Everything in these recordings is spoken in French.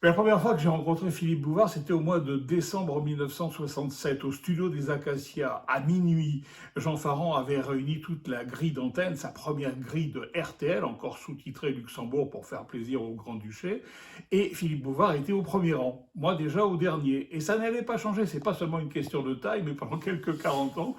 La première fois que j'ai rencontré Philippe Bouvard, c'était au mois de décembre 1967, au studio des Acacias, à minuit. Jean Farand avait réuni toute la grille d'antenne, sa première grille de RTL, encore sous-titrée Luxembourg pour faire plaisir au Grand-Duché. Et Philippe Bouvard était au premier rang, moi déjà au dernier. Et ça n'avait pas changé, c'est pas seulement une question de taille, mais pendant quelques 40 ans,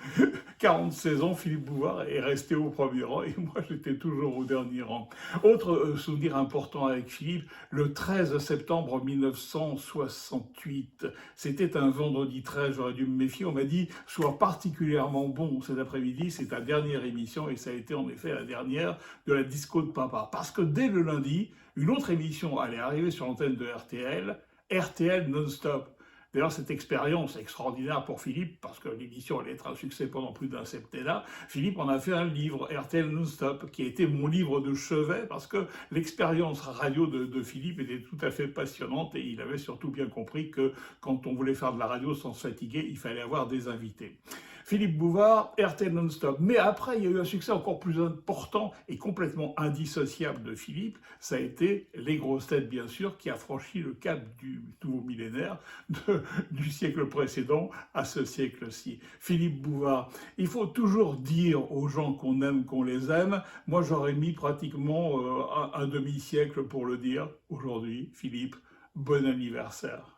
46 ans, Philippe Bouvard est resté au premier rang et moi j'étais toujours au dernier rang. Autre souvenir important avec Philippe, le 13 septembre 1968, c'était un vendredi 13, j'aurais dû me méfier, on m'a dit « Sois particulièrement bon cet après-midi, c'est ta dernière émission » et ça a été en effet la dernière de la disco de papa. Parce que dès le lundi, une autre émission allait arriver sur l'antenne de RTL, RTL non-stop. D'ailleurs, cette expérience extraordinaire pour Philippe, parce que l'émission allait être un succès pendant plus d'un septennat, Philippe en a fait un livre, RTL Non-Stop, qui a été mon livre de chevet, parce que l'expérience radio de Philippe était tout à fait passionnante, et il avait surtout bien compris que quand on voulait faire de la radio sans se fatiguer, il fallait avoir des invités. Philippe Bouvard, RTL Non-Stop. Mais après, il y a eu un succès encore plus important et complètement indissociable de Philippe. Ça a été Les Grosses Têtes, bien sûr, qui a franchi le cap du nouveau millénaire, du siècle précédent à ce siècle-ci. Philippe Bouvard, il faut toujours dire aux gens qu'on aime, qu'on les aime. Moi, j'aurais mis pratiquement un demi-siècle pour le dire. Aujourd'hui, Philippe, bon anniversaire.